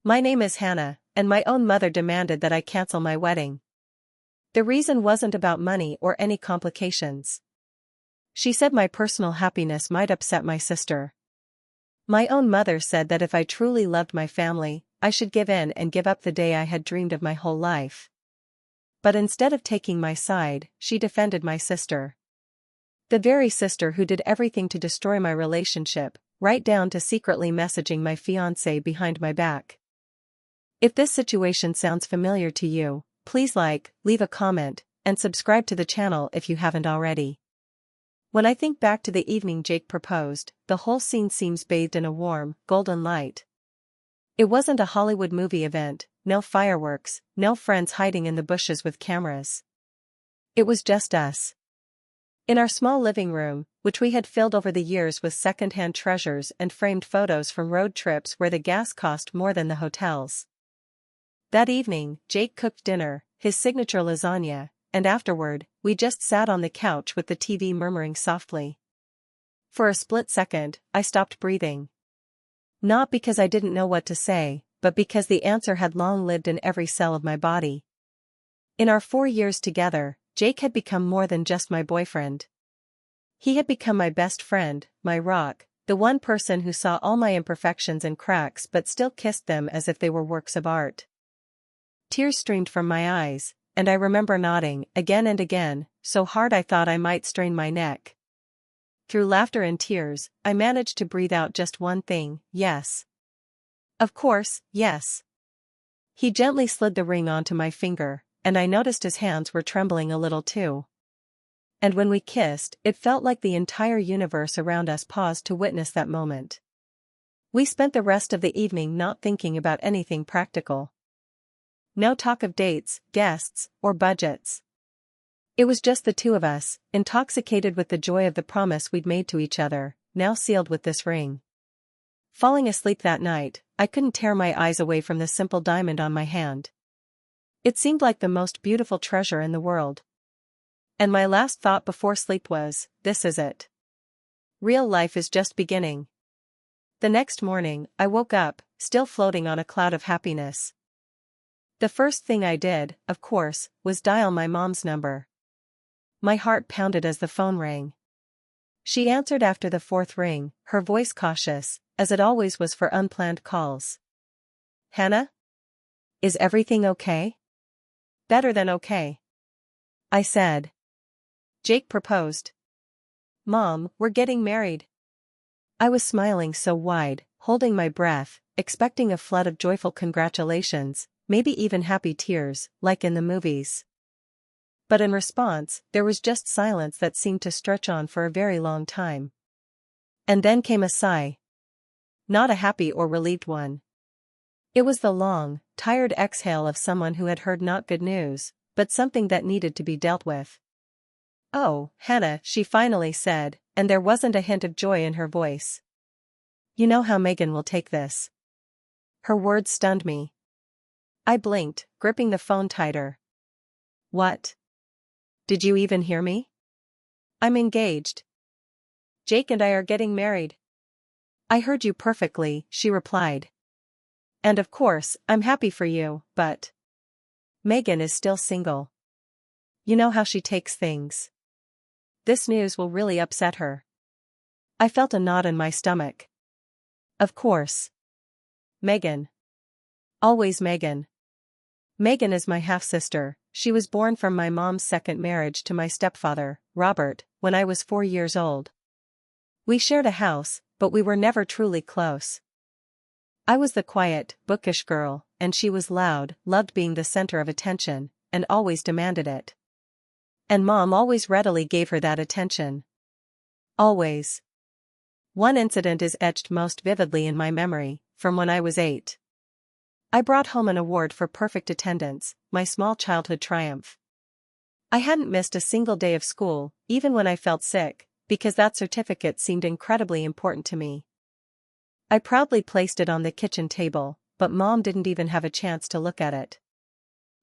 My name is Hannah, and my own mother demanded that I cancel my wedding. The reason wasn't about money or any complications. She said my personal happiness might upset my sister. My own mother said that if I truly loved my family, I should give in and give up the day I had dreamed of my whole life. But instead of taking my side, she defended my sister. The very sister who did everything to destroy my relationship, right down to secretly messaging my fiancé behind my back. If this situation sounds familiar to you, please like, leave a comment, and subscribe to the channel if you haven't already. When I think back to the evening Jake proposed, the whole scene seems bathed in a warm, golden light. It wasn't a Hollywood movie event, no fireworks, no friends hiding in the bushes with cameras. It was just us. In our small living room, which we had filled over the years with second-hand treasures and framed photos from road trips where the gas cost more than the hotels. That evening, Jake cooked dinner, his signature lasagna, and afterward, we just sat on the couch with the TV murmuring softly. For a split second, I stopped breathing. Not because I didn't know what to say, but because the answer had long lived in every cell of my body. In our 4 years together, Jake had become more than just my boyfriend. He had become my best friend, my rock, the one person who saw all my imperfections and cracks but still kissed them as if they were works of art. Tears streamed from my eyes, and I remember nodding, again and again, so hard I thought I might strain my neck. Through laughter and tears, I managed to breathe out just one thing: yes. Of course, yes. He gently slid the ring onto my finger, and I noticed his hands were trembling a little too. And when we kissed, it felt like the entire universe around us paused to witness that moment. We spent the rest of the evening not thinking about anything practical. No talk of dates, guests, or budgets. It was just the two of us, intoxicated with the joy of the promise we'd made to each other, now sealed with this ring. Falling asleep that night, I couldn't tear my eyes away from the simple diamond on my hand. It seemed like the most beautiful treasure in the world. And my last thought before sleep was, this is it. Real life is just beginning. The next morning, I woke up, still floating on a cloud of happiness. The first thing I did, of course, was dial my mom's number. My heart pounded as the phone rang. She answered after the 4th ring, her voice cautious, as it always was for unplanned calls. Hannah? Is everything okay? Better than okay, I said. Jake proposed. Mom, we're getting married. I was smiling so wide, holding my breath, expecting a flood of joyful congratulations, maybe even happy tears, like in the movies. But in response, there was just silence that seemed to stretch on for a very long time. And then came a sigh. Not a happy or relieved one. It was the long, tired exhale of someone who had heard not good news, but something that needed to be dealt with. Oh, Hannah, she finally said, and there wasn't a hint of joy in her voice. You know how Megan will take this. Her words stunned me. I blinked, gripping the phone tighter. What? Did you even hear me? I'm engaged. Jake and I are getting married. I heard you perfectly, she replied. And of course, I'm happy for you, but Megan is still single. You know how she takes things. This news will really upset her. I felt a knot in my stomach. Of course. Megan. Always Megan. Megan is my half-sister. She was born from my mom's second marriage to my stepfather, Robert, when I was 4 years old. We shared a house, but we were never truly close. I was the quiet, bookish girl, and she was loud, loved being the center of attention, and always demanded it. And Mom always readily gave her that attention. Always. One incident is etched most vividly in my memory, from when I was 8. I brought home an award for perfect attendance, my small childhood triumph. I hadn't missed a single day of school, even when I felt sick, because that certificate seemed incredibly important to me. I proudly placed it on the kitchen table, but Mom didn't even have a chance to look at it.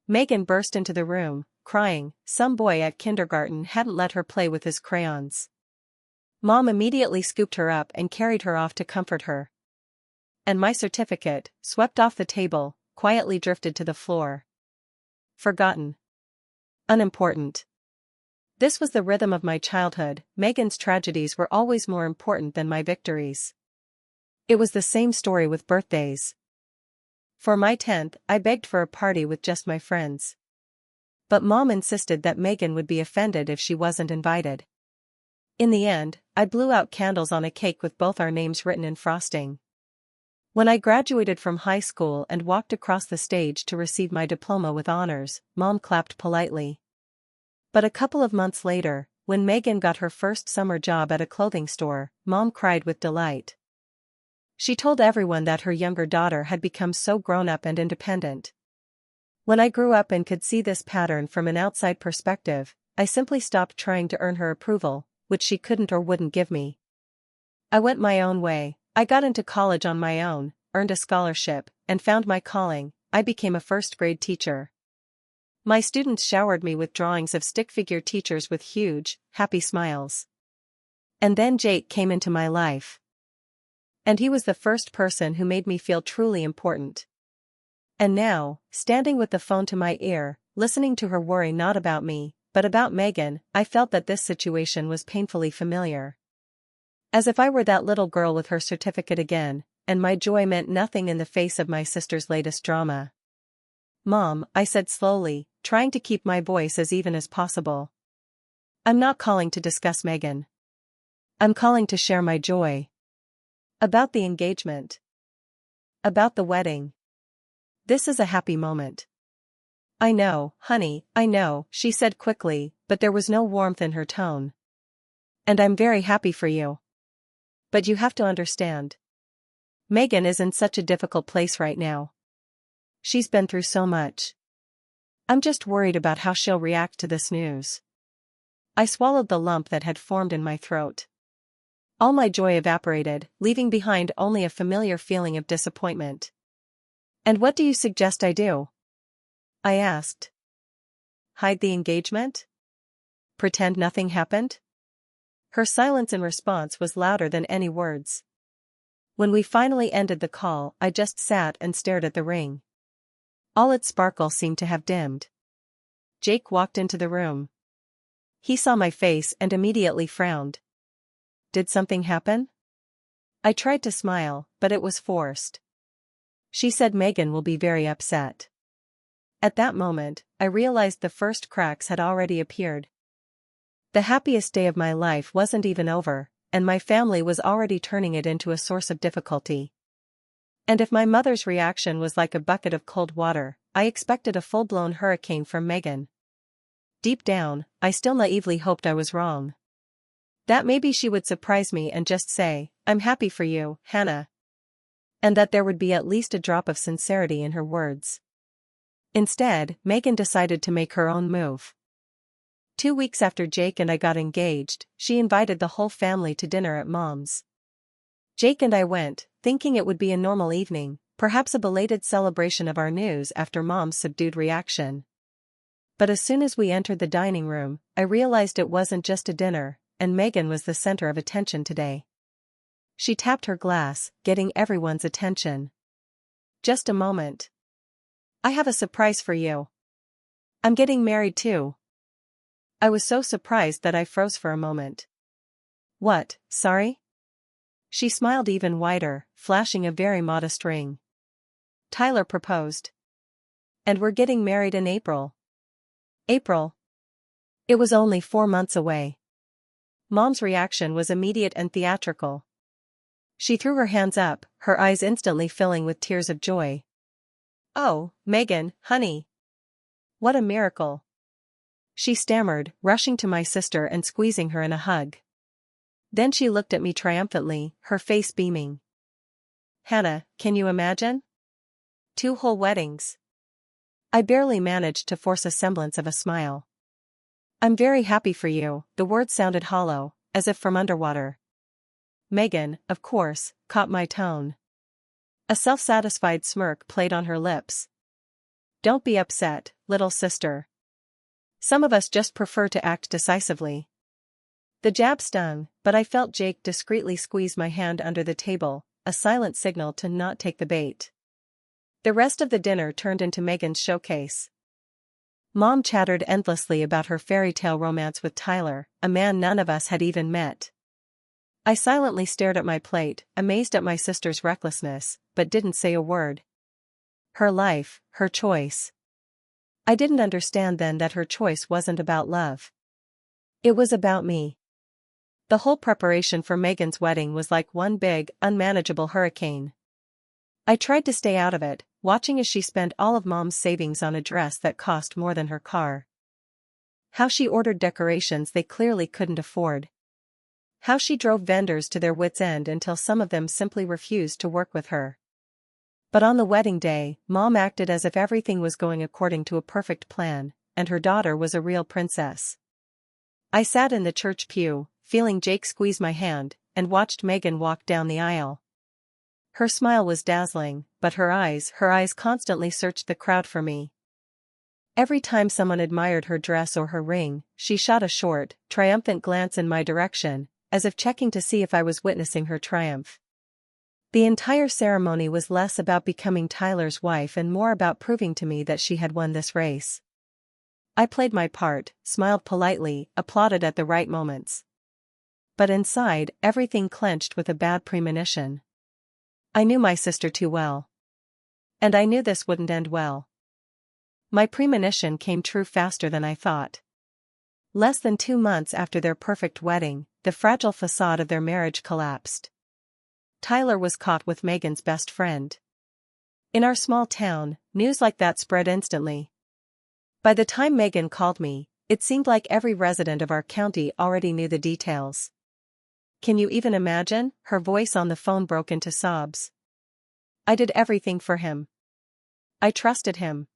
Megan burst into the room, crying. Some boy at kindergarten hadn't let her play with his crayons. Mom immediately scooped her up and carried her off to comfort her. And my certificate, swept off the table, quietly drifted to the floor. Forgotten. Unimportant. This was the rhythm of my childhood. Megan's tragedies were always more important than my victories. It was the same story with birthdays. For my 10th, I begged for a party with just my friends. But Mom insisted that Megan would be offended if she wasn't invited. In the end, I blew out candles on a cake with both our names written in frosting. When I graduated from high school and walked across the stage to receive my diploma with honors, Mom clapped politely. But a couple of months later, when Megan got her first summer job at a clothing store, Mom cried with delight. She told everyone that her younger daughter had become so grown-up and independent. When I grew up and could see this pattern from an outside perspective, I simply stopped trying to earn her approval, which she couldn't or wouldn't give me. I went my own way. I got into college on my own, earned a scholarship, and found my calling. I became a first-grade teacher. My students showered me with drawings of stick-figure teachers with huge, happy smiles. And then Jake came into my life. And he was the first person who made me feel truly important. And now, standing with the phone to my ear, listening to her worry not about me, but about Megan, I felt that this situation was painfully familiar. As if I were that little girl with her certificate again, and my joy meant nothing in the face of my sister's latest drama. Mom, I said slowly, trying to keep my voice as even as possible. I'm not calling to discuss Megan. I'm calling to share my joy. About the engagement. About the wedding. This is a happy moment. I know, honey, I know, she said quickly, but there was no warmth in her tone. And I'm very happy for you. But you have to understand. Megan is in such a difficult place right now. She's been through so much. I'm just worried about how she'll react to this news. I swallowed the lump that had formed in my throat. All my joy evaporated, leaving behind only a familiar feeling of disappointment. And what do you suggest I do? I asked. Hide the engagement? Pretend nothing happened? Her silence in response was louder than any words. When we finally ended the call, I just sat and stared at the ring. All its sparkle seemed to have dimmed. Jake walked into the room. He saw my face and immediately frowned. Did something happen? I tried to smile, but it was forced. She said Megan will be very upset. At that moment, I realized the first cracks had already appeared. The happiest day of my life wasn't even over, and my family was already turning it into a source of difficulty. And if my mother's reaction was like a bucket of cold water, I expected a full-blown hurricane from Megan. Deep down, I still naively hoped I was wrong. That maybe she would surprise me and just say, I'm happy for you, Hannah. And that there would be at least a drop of sincerity in her words. Instead, Megan decided to make her own move. 2 weeks after Jake and I got engaged, she invited the whole family to dinner at Mom's. Jake and I went, thinking it would be a normal evening, perhaps a belated celebration of our news after Mom's subdued reaction. But as soon as we entered the dining room, I realized it wasn't just a dinner, and Megan was the center of attention today. She tapped her glass, getting everyone's attention. Just a moment. I have a surprise for you. I'm getting married too. I was so surprised that I froze for a moment. What, sorry? She smiled even wider, flashing a very modest ring. Tyler proposed. And we're getting married in April. April. It was only 4 months away. Mom's reaction was immediate and theatrical. She threw her hands up, her eyes instantly filling with tears of joy. Oh, Megan, honey. What a miracle. She stammered, rushing to my sister and squeezing her in a hug. Then she looked at me triumphantly, her face beaming. Hannah, can you imagine? 2 whole weddings. I barely managed to force a semblance of a smile. I'm very happy for you, the words sounded hollow, as if from underwater. Megan, of course, caught my tone. A self-satisfied smirk played on her lips. Don't be upset, little sister. Some of us just prefer to act decisively. The jab stung, but I felt Jake discreetly squeeze my hand under the table, a silent signal to not take the bait. The rest of the dinner turned into Megan's showcase. Mom chattered endlessly about her fairy tale romance with Tyler, a man none of us had even met. I silently stared at my plate, amazed at my sister's recklessness, but didn't say a word. Her life, her choice. I didn't understand then that her choice wasn't about love. It was about me. The whole preparation for Megan's wedding was like one big, unmanageable hurricane. I tried to stay out of it, watching as she spent all of Mom's savings on a dress that cost more than her car. How she ordered decorations they clearly couldn't afford. How she drove vendors to their wits' end until some of them simply refused to work with her. But on the wedding day, Mom acted as if everything was going according to a perfect plan, and her daughter was a real princess. I sat in the church pew, feeling Jake squeeze my hand, and watched Megan walk down the aisle. Her smile was dazzling, but her eyes constantly searched the crowd for me. Every time someone admired her dress or her ring, she shot a short, triumphant glance in my direction, as if checking to see if I was witnessing her triumph. The entire ceremony was less about becoming Tyler's wife and more about proving to me that she had won this race. I played my part, smiled politely, applauded at the right moments. But inside, everything clenched with a bad premonition. I knew my sister too well. And I knew this wouldn't end well. My premonition came true faster than I thought. Less than 2 months after their perfect wedding, the fragile facade of their marriage collapsed. Tyler was caught with Megan's best friend. In our small town, news like that spread instantly. By the time Megan called me, it seemed like every resident of our county already knew the details. Can you even imagine? Her voice on the phone broke into sobs. I did everything for him. I trusted him.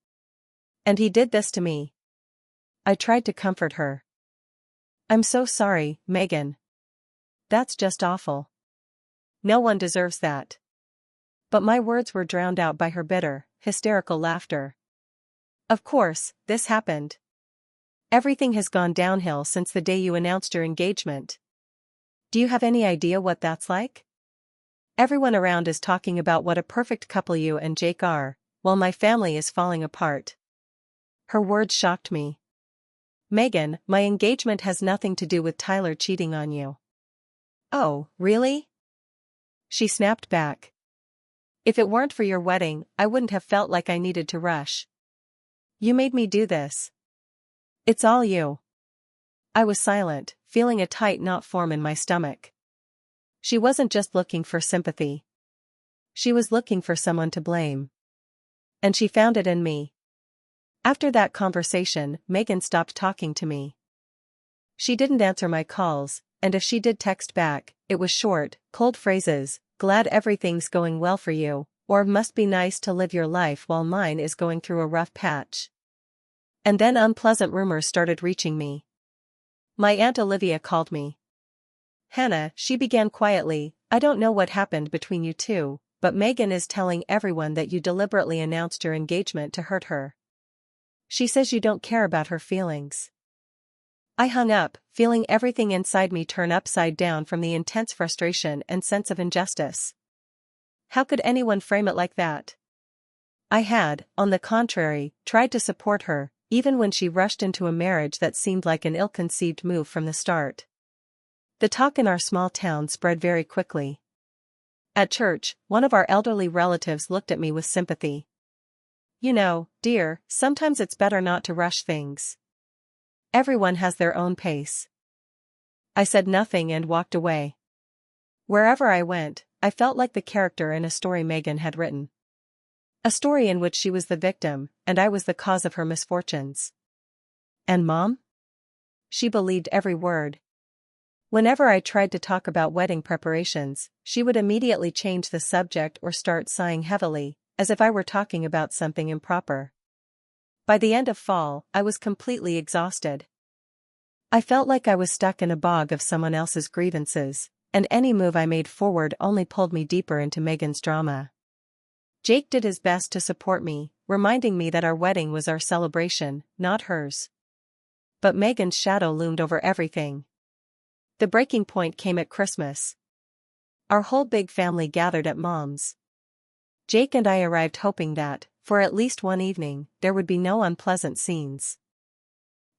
And he did this to me. I tried to comfort her. I'm so sorry, Megan. That's just awful. No one deserves that. But my words were drowned out by her bitter, hysterical laughter. Of course, this happened. Everything has gone downhill since the day you announced your engagement. Do you have any idea what that's like? Everyone around is talking about what a perfect couple you and Jake are, while my family is falling apart. Her words shocked me. Megan, my engagement has nothing to do with Tyler cheating on you. Oh, really? She snapped back. If it weren't for your wedding, I wouldn't have felt like I needed to rush. You made me do this. It's all you. I was silent, feeling a tight knot form in my stomach. She wasn't just looking for sympathy. She was looking for someone to blame. And she found it in me. After that conversation, Megan stopped talking to me. She didn't answer my calls, and if she did text back, it was short, cold phrases, glad everything's going well for you, or must be nice to live your life while mine is going through a rough patch. And then unpleasant rumors started reaching me. My Aunt Olivia called me. Hannah, she began quietly, I don't know what happened between you two, but Megan is telling everyone that you deliberately announced your engagement to hurt her. She says you don't care about her feelings. I hung up, feeling everything inside me turn upside down from the intense frustration and sense of injustice. How could anyone frame it like that? I had, on the contrary, tried to support her, even when she rushed into a marriage that seemed like an ill-conceived move from the start. The talk in our small town spread very quickly. At church, one of our elderly relatives looked at me with sympathy. You know, dear, sometimes it's better not to rush things. Everyone has their own pace. I said nothing and walked away. Wherever I went, I felt like the character in a story Megan had written. A story in which she was the victim, and I was the cause of her misfortunes. And Mom? She believed every word. Whenever I tried to talk about wedding preparations, she would immediately change the subject or start sighing heavily, as if I were talking about something improper. By the end of fall, I was completely exhausted. I felt like I was stuck in a bog of someone else's grievances, and any move I made forward only pulled me deeper into Megan's drama. Jake did his best to support me, reminding me that our wedding was our celebration, not hers. But Megan's shadow loomed over everything. The breaking point came at Christmas. Our whole big family gathered at Mom's. Jake and I arrived hoping that, for at least one evening, there would be no unpleasant scenes.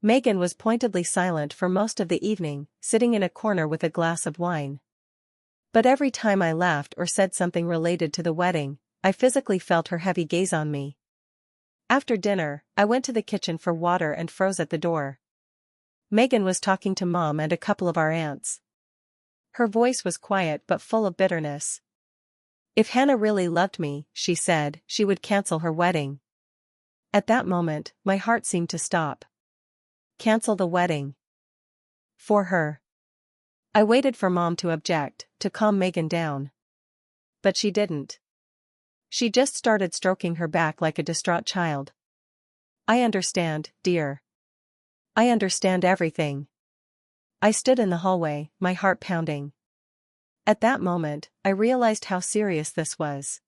Megan was pointedly silent for most of the evening, sitting in a corner with a glass of wine. But every time I laughed or said something related to the wedding, I physically felt her heavy gaze on me. After dinner, I went to the kitchen for water and froze at the door. Megan was talking to Mom and a couple of our aunts. Her voice was quiet but full of bitterness. If Hannah really loved me, she said, she would cancel her wedding. At that moment, my heart seemed to stop. Cancel the wedding. For her. I waited for Mom to object, to calm Megan down. But she didn't. She just started stroking her back like a distraught child. I understand, dear. I understand everything. I stood in the hallway, my heart pounding. At that moment, I realized how serious this was.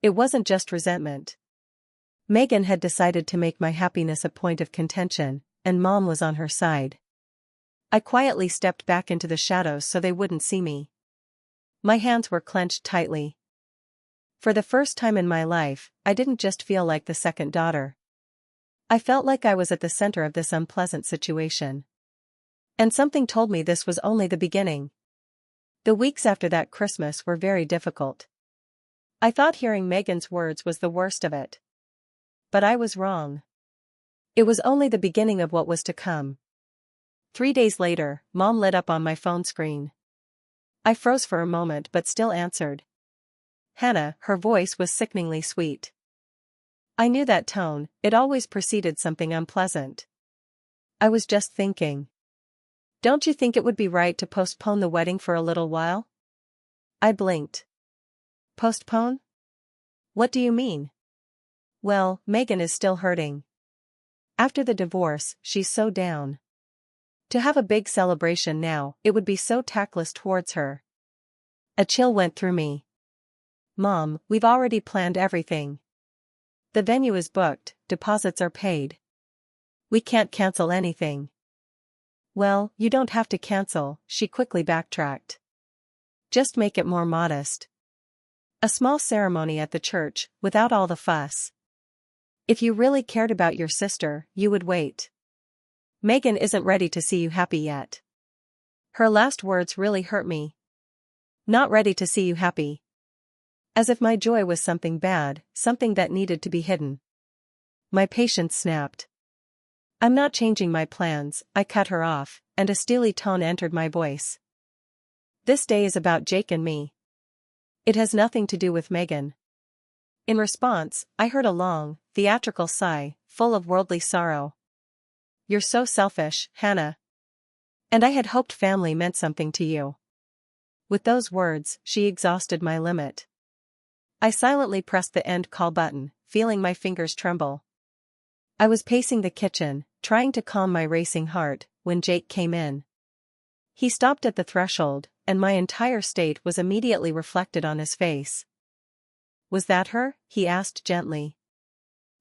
It wasn't just resentment. Megan had decided to make my happiness a point of contention, and Mom was on her side. I quietly stepped back into the shadows so they wouldn't see me. My hands were clenched tightly. For the first time in my life, I didn't just feel like the second daughter. I felt like I was at the center of this unpleasant situation. And something told me this was only the beginning. The weeks after that Christmas were very difficult. I thought hearing Megan's words was the worst of it. But I was wrong. It was only the beginning of what was to come. 3 days later, Mom lit up on my phone screen. I froze for a moment but still answered. Hannah, her voice was sickeningly sweet. I knew that tone, it always preceded something unpleasant. I was just thinking. Don't you think it would be right to postpone the wedding for a little while? I blinked. Postpone? What do you mean? Well, Megan is still hurting. After the divorce, she's so down. To have a big celebration now, it would be so tactless towards her. A chill went through me. Mom, we've already planned everything. The venue is booked, deposits are paid. We can't cancel anything. Well, you don't have to cancel, she quickly backtracked. Just make it more modest. A small ceremony at the church, without all the fuss. If you really cared about your sister, you would wait. Megan isn't ready to see you happy yet. Her last words really hurt me. Not ready to see you happy. As if my joy was something bad, something that needed to be hidden. My patience snapped. I'm not changing my plans, I cut her off, and a steely tone entered my voice. This day is about Jake and me. It has nothing to do with Megan. In response, I heard a long, theatrical sigh, full of worldly sorrow. You're so selfish, Hannah. And I had hoped family meant something to you. With those words, she exhausted my limit. I silently pressed the end call button, feeling my fingers tremble. I was pacing the kitchen, trying to calm my racing heart, when Jake came in. He stopped at the threshold, and my entire state was immediately reflected on his face. Was that her? He asked gently.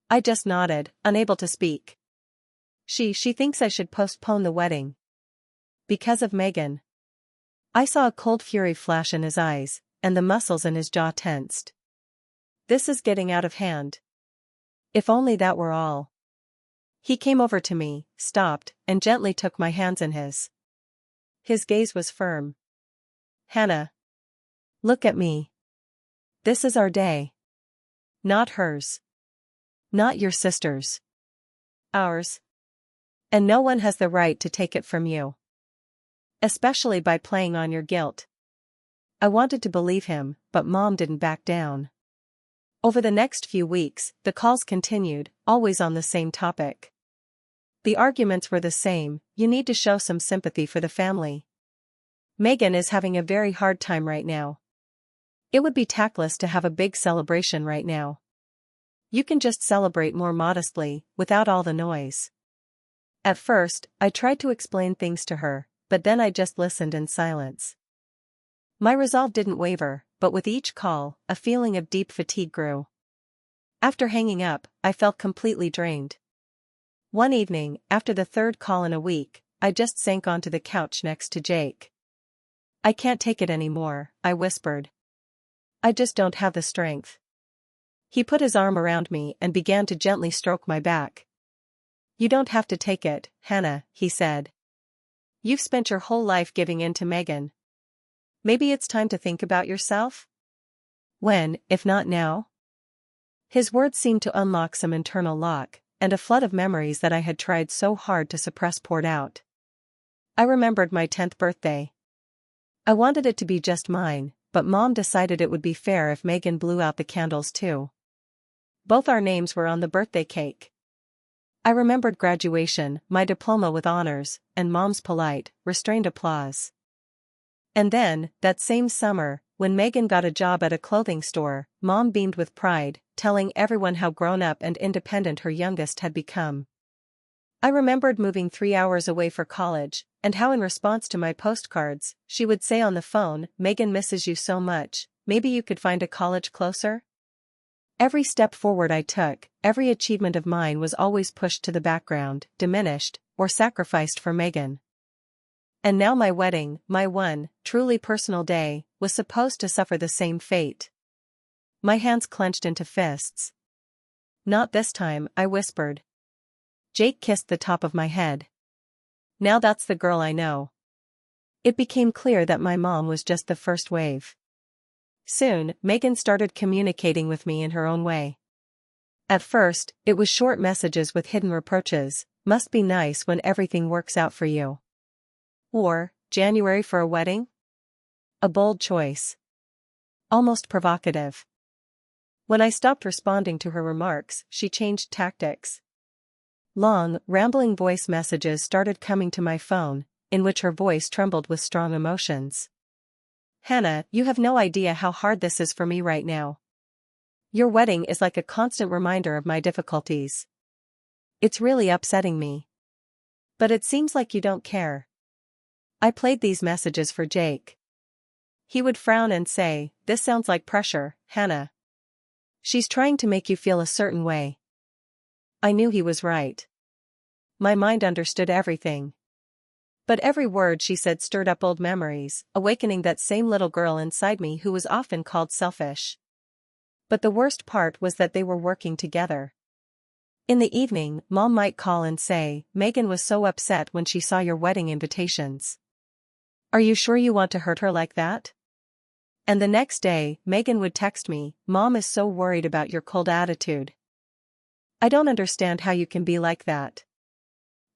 I just nodded, unable to speak. She thinks I should postpone the wedding. Because of Megan. I saw a cold fury flash in his eyes, and the muscles in his jaw tensed. This is getting out of hand. If only that were all. He came over to me, stopped, and gently took my hands in his. His gaze was firm. Hannah. Look at me. This is our day. Not hers. Not your sister's. Ours. And no one has the right to take it from you. Especially by playing on your guilt. I wanted to believe him, but Mom didn't back down. Over the next few weeks, the calls continued, always on the same topic. The arguments were the same, you need to show some sympathy for the family. Megan is having a very hard time right now. It would be tactless to have a big celebration right now. You can just celebrate more modestly, without all the noise. At first, I tried to explain things to her, but then I just listened in silence. My resolve didn't waver, but with each call, a feeling of deep fatigue grew. After hanging up, I felt completely drained. One evening, after the third call in a week, I just sank onto the couch next to Jake. I can't take it anymore, I whispered. I just don't have the strength. He put his arm around me and began to gently stroke my back. You don't have to take it, Hannah, he said. You've spent your whole life giving in to Megan. Maybe it's time to think about yourself? When, if not now? His words seemed to unlock some internal lock, and a flood of memories that I had tried so hard to suppress poured out. I remembered my 10th birthday. I wanted it to be just mine, but Mom decided it would be fair if Megan blew out the candles too. Both our names were on the birthday cake. I remembered graduation, my diploma with honors, and Mom's polite, restrained applause. And then, that same summer, when Megan got a job at a clothing store, Mom beamed with pride, telling everyone how grown-up and independent her youngest had become. I remembered moving 3 hours away for college, and how in response to my postcards, she would say on the phone, "Megan misses you so much, maybe you could find a college closer?" Every step forward I took, every achievement of mine was always pushed to the background, diminished, or sacrificed for Megan. And now my wedding, my one, truly personal day, was supposed to suffer the same fate. My hands clenched into fists. Not this time, I whispered. Jake kissed the top of my head. Now that's the girl I know. It became clear that my mom was just the first wave. Soon, Megan started communicating with me in her own way. At first, it was short messages with hidden reproaches, "Must be nice when everything works out for you." Or, "January for a wedding?" A bold choice. Almost provocative. When I stopped responding to her remarks, she changed tactics. Long, rambling voice messages started coming to my phone, in which her voice trembled with strong emotions. "Hannah, you have no idea how hard this is for me right now. Your wedding is like a constant reminder of my difficulties. It's really upsetting me. But it seems like you don't care." I played these messages for Jake. He would frown and say, "This sounds like pressure, Hannah. She's trying to make you feel a certain way." I knew he was right. My mind understood everything. But every word she said stirred up old memories, awakening that same little girl inside me who was often called selfish. But the worst part was that they were working together. In the evening, Mom might call and say, "Megan was so upset when she saw your wedding invitations. Are you sure you want to hurt her like that?" And the next day, Megan would text me, "Mom is so worried about your cold attitude. I don't understand how you can be like that."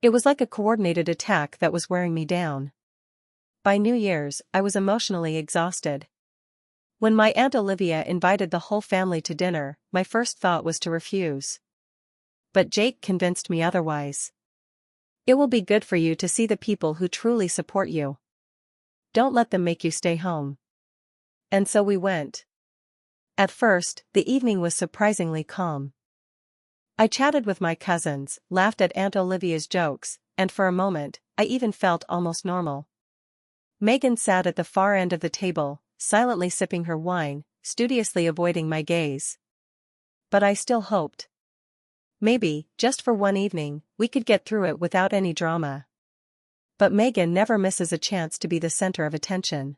It was like a coordinated attack that was wearing me down. By New Year's, I was emotionally exhausted. When my Aunt Olivia invited the whole family to dinner, my first thought was to refuse. But Jake convinced me otherwise. "It will be good for you to see the people who truly support you. Don't let them make you stay home." And so we went. At first, the evening was surprisingly calm. I chatted with my cousins, laughed at Aunt Olivia's jokes, and for a moment, I even felt almost normal. Megan sat at the far end of the table, silently sipping her wine, studiously avoiding my gaze. But I still hoped. Maybe, just for one evening, we could get through it without any drama. But Megan never misses a chance to be the center of attention.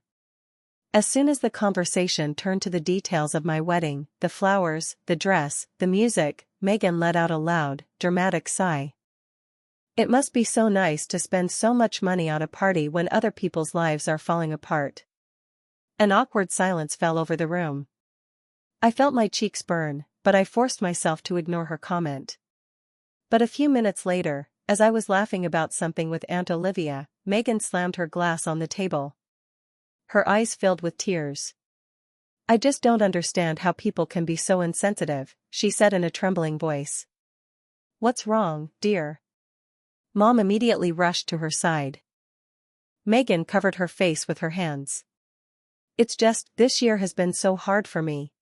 As soon as the conversation turned to the details of my wedding, the flowers, the dress, the music, Megan let out a loud, dramatic sigh. It must be so nice to spend so much money on a party when other people's lives are falling apart. An awkward silence fell over the room. I felt my cheeks burn, but I forced myself to ignore her comment. But a few minutes later, as I was laughing about something with Aunt Olivia, Megan slammed her glass on the table. Her eyes filled with tears. "I just don't understand how people can be so insensitive," she said in a trembling voice. "What's wrong, dear?" Mom immediately rushed to her side. Megan covered her face with her hands. "It's just, this year has been so hard for me.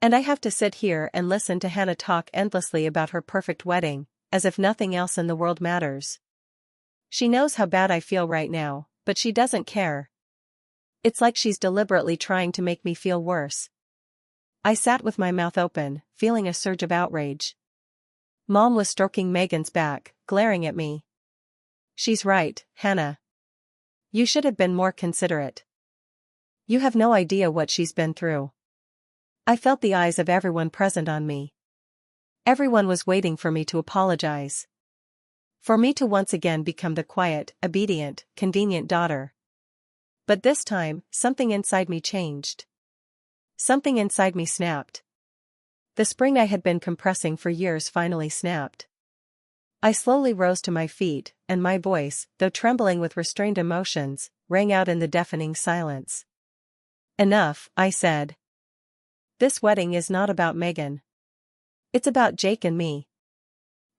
And I have to sit here and listen to Hannah talk endlessly about her perfect wedding, as if nothing else in the world matters. She knows how bad I feel right now, but she doesn't care. It's like she's deliberately trying to make me feel worse." I sat with my mouth open, feeling a surge of outrage. Mom was stroking Megan's back, glaring at me. "She's right, Hannah. You should have been more considerate. You have no idea what she's been through. I felt the eyes of everyone present on me. Everyone was waiting for me to apologize. For me to once again become the quiet, obedient, convenient daughter. But this time, something inside me changed. Something inside me snapped. The spring I had been compressing for years finally snapped. I slowly rose to my feet, and my voice, though trembling with restrained emotions, rang out in the deafening silence. Enough, I said. This wedding is not about Megan. It's about Jake and me.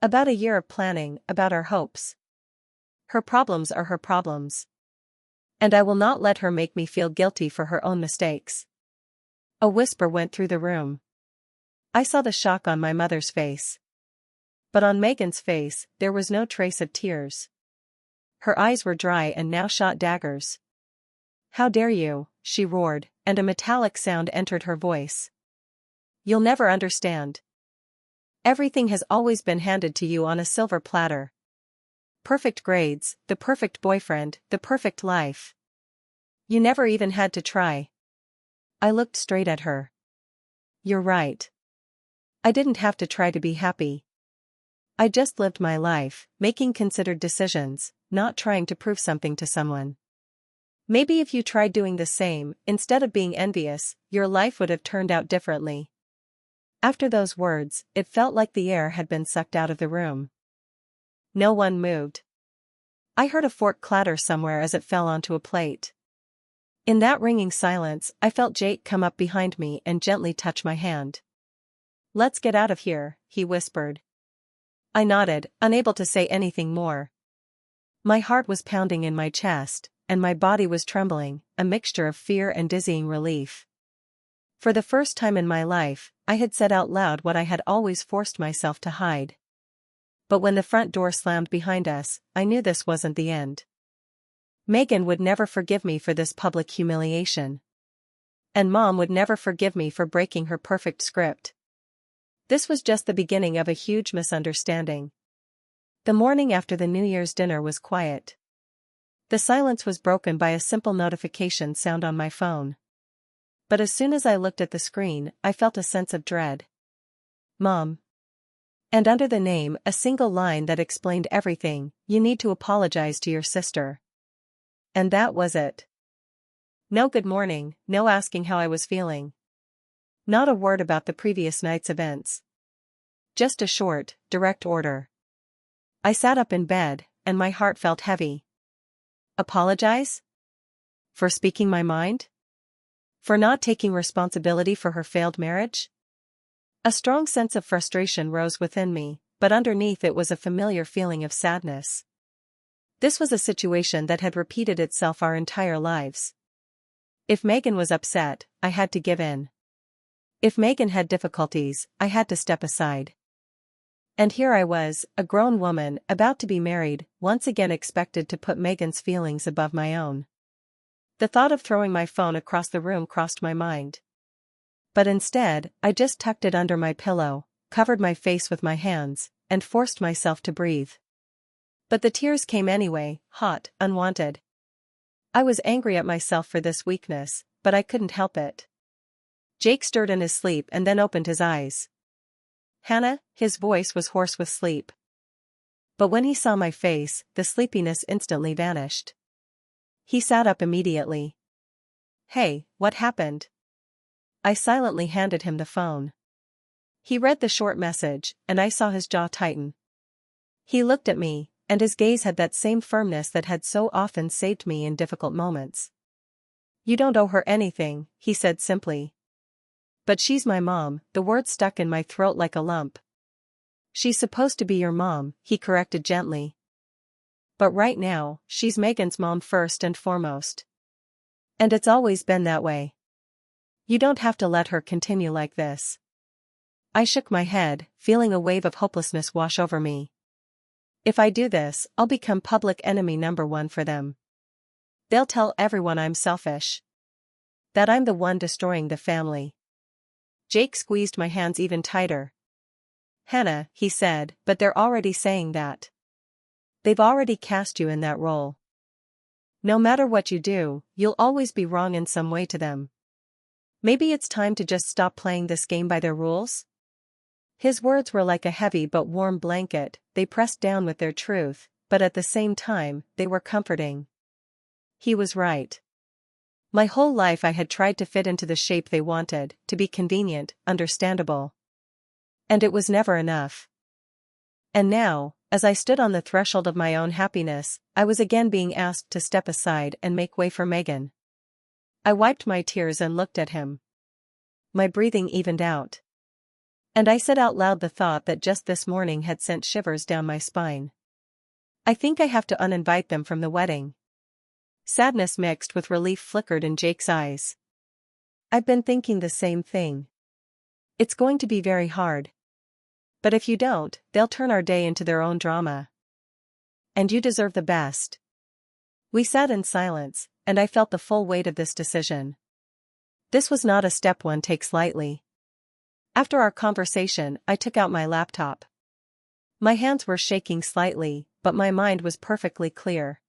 About a year of planning, about our hopes. Her problems are her problems. And I will not let her make me feel guilty for her own mistakes. A whisper went through the room. I saw the shock on my mother's face. But on Megan's face, there was no trace of tears. Her eyes were dry and now shot daggers. How dare you, she roared, and a metallic sound entered her voice. You'll never understand. Everything has always been handed to you on a silver platter. Perfect grades, the perfect boyfriend, the perfect life. You never even had to try. I looked straight at her. You're right. I didn't have to try to be happy. I just lived my life, making considered decisions, not trying to prove something to someone. Maybe if you tried doing the same, instead of being envious, your life would have turned out differently. After those words, it felt like the air had been sucked out of the room. No one moved. I heard a fork clatter somewhere as it fell onto a plate. In that ringing silence, I felt Jake come up behind me and gently touch my hand. Let's get out of here, he whispered. I nodded, unable to say anything more. My heart was pounding in my chest, and my body was trembling, a mixture of fear and dizzying relief. For the first time in my life, I had said out loud what I had always forced myself to hide. But when the front door slammed behind us, I knew this wasn't the end. Megan would never forgive me for this public humiliation. And Mom would never forgive me for breaking her perfect script. This was just the beginning of a huge misunderstanding. The morning after the New Year's dinner was quiet. The silence was broken by a simple notification sound on my phone. But as soon as I looked at the screen, I felt a sense of dread. Mom. And under the name, a single line that explained everything: you need to apologize to your sister. And that was it. No good morning, no asking how I was feeling. Not a word about the previous night's events. Just a short, direct order. I sat up in bed, and my heart felt heavy. Apologize? For speaking my mind? For not taking responsibility for her failed marriage? A strong sense of frustration rose within me, but underneath it was a familiar feeling of sadness. This was a situation that had repeated itself our entire lives. If Megan was upset, I had to give in. If Megan had difficulties, I had to step aside. And here I was, a grown woman, about to be married, once again expected to put Megan's feelings above my own. The thought of throwing my phone across the room crossed my mind. But instead, I just tucked it under my pillow, covered my face with my hands, and forced myself to breathe. But the tears came anyway, hot, unwanted. I was angry at myself for this weakness, but I couldn't help it. Jake stirred in his sleep and then opened his eyes. Hannah, his voice was hoarse with sleep. But when he saw my face, the sleepiness instantly vanished. He sat up immediately. Hey, what happened? I silently handed him the phone. He read the short message, and I saw his jaw tighten. He looked at me, and his gaze had that same firmness that had so often saved me in difficult moments. You don't owe her anything, he said simply. But she's my mom, the words stuck in my throat like a lump. She's supposed to be your mom, he corrected gently. But right now, she's Megan's mom first and foremost. And it's always been that way. You don't have to let her continue like this. I shook my head, feeling a wave of hopelessness wash over me. If I do this, I'll become public enemy number one for them. They'll tell everyone I'm selfish. That I'm the one destroying the family. Jake squeezed my hands even tighter. Hannah, he said, but they're already saying that. They've already cast you in that role. No matter what you do, you'll always be wrong in some way to them. Maybe it's time to just stop playing this game by their rules? His words were like a heavy but warm blanket, they pressed down with their truth, but at the same time, they were comforting. He was right. My whole life I had tried to fit into the shape they wanted, to be convenient, understandable. And it was never enough. And now, as I stood on the threshold of my own happiness, I was again being asked to step aside and make way for Megan. I wiped my tears and looked at him. My breathing evened out. And I said out loud the thought that just this morning had sent shivers down my spine. I think I have to uninvite them from the wedding. Sadness mixed with relief flickered in Jake's eyes. I've been thinking the same thing. It's going to be very hard. But if you don't, they'll turn our day into their own drama. And you deserve the best. We sat in silence, and I felt the full weight of this decision. This was not a step one takes lightly. After our conversation, I took out my laptop. My hands were shaking slightly, but my mind was perfectly clear.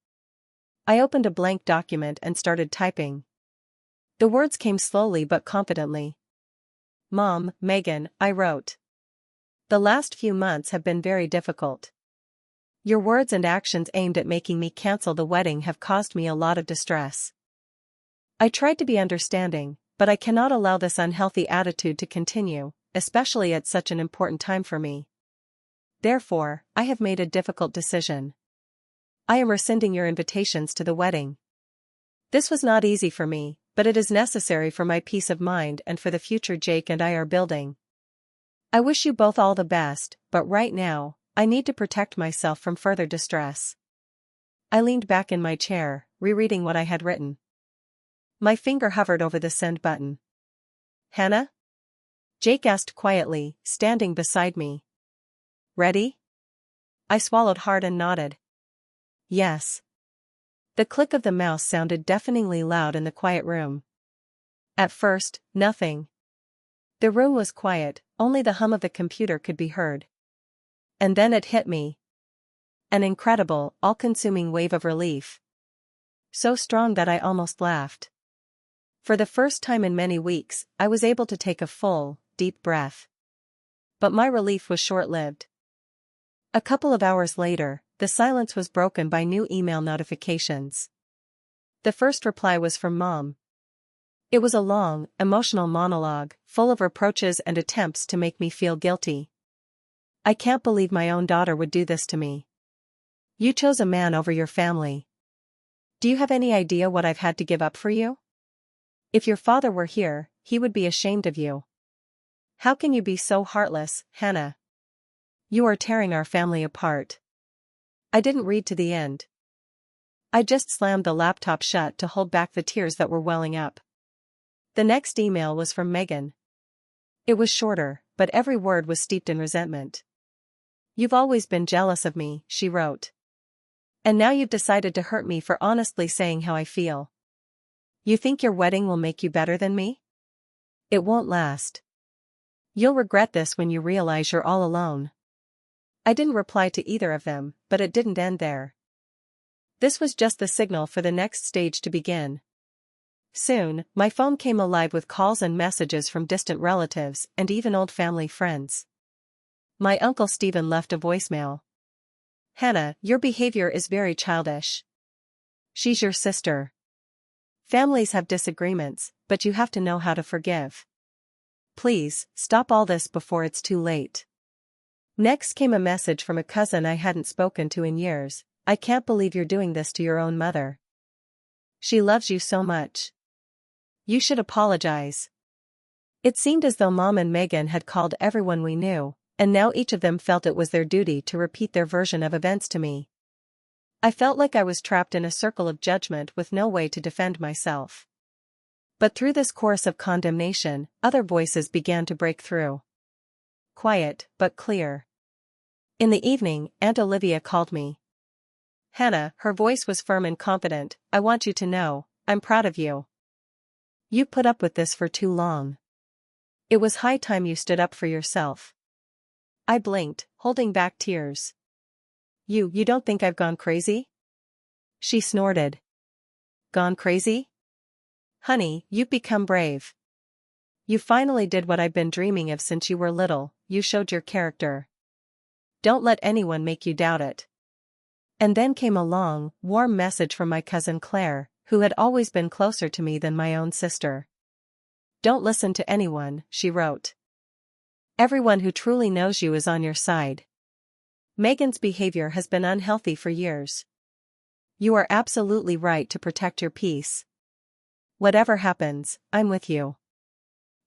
I opened a blank document and started typing. The words came slowly but confidently. Mom, Megan, I wrote. The last few months have been very difficult. Your words and actions aimed at making me cancel the wedding have caused me a lot of distress. I tried to be understanding, but I cannot allow this unhealthy attitude to continue, especially at such an important time for me. Therefore, I have made a difficult decision. I am rescinding your invitations to the wedding. This was not easy for me, but it is necessary for my peace of mind and for the future Jake and I are building. I wish you both all the best, but right now, I need to protect myself from further distress. I leaned back in my chair, rereading what I had written. My finger hovered over the send button. Hannah? Jake asked quietly, standing beside me. Ready? I swallowed hard and nodded. Yes. The click of the mouse sounded deafeningly loud in the quiet room. At first, nothing. The room was quiet, only the hum of the computer could be heard. And then it hit me. An incredible, all-consuming wave of relief. So strong that I almost laughed. For the first time in many weeks, I was able to take a full, deep breath. But my relief was short-lived. A couple of hours later, the silence was broken by new email notifications. The first reply was from Mom. It was a long, emotional monologue, full of reproaches and attempts to make me feel guilty. I can't believe my own daughter would do this to me. You chose a man over your family. Do you have any idea what I've had to give up for you? If your father were here, he would be ashamed of you. How can you be so heartless, Hannah? You are tearing our family apart. I didn't read to the end. I just slammed the laptop shut to hold back the tears that were welling up. The next email was from Megan. It was shorter, but every word was steeped in resentment. You've always been jealous of me, she wrote. And now you've decided to hurt me for honestly saying how I feel. You think your wedding will make you better than me? It won't last. You'll regret this when you realize you're all alone. I didn't reply to either of them, but it didn't end there. This was just the signal for the next stage to begin. Soon, my phone came alive with calls and messages from distant relatives and even old family friends. My Uncle Stephen left a voicemail. Hannah, your behavior is very childish. She's your sister. Families have disagreements, but you have to know how to forgive. Please, stop all this before it's too late. Next came a message from a cousin I hadn't spoken to in years. I can't believe you're doing this to your own mother. She loves you so much. You should apologize. It seemed as though Mom and Megan had called everyone we knew, and now each of them felt it was their duty to repeat their version of events to me. I felt like I was trapped in a circle of judgment with no way to defend myself. But through this chorus of condemnation, other voices began to break through. Quiet, but clear. In the evening, Aunt Olivia called me. Hannah, her voice was firm and confident, I want you to know, I'm proud of you. You put up with this for too long. It was high time you stood up for yourself. I blinked, holding back tears. You don't think I've gone crazy? She snorted. Gone crazy? Honey, you've become brave. You finally did what I've been dreaming of since you were little, you showed your character. Don't let anyone make you doubt it. And then came a long, warm message from my cousin Claire, who had always been closer to me than my own sister. Don't listen to anyone, she wrote. Everyone who truly knows you is on your side. Megan's behavior has been unhealthy for years. You are absolutely right to protect your peace. Whatever happens, I'm with you.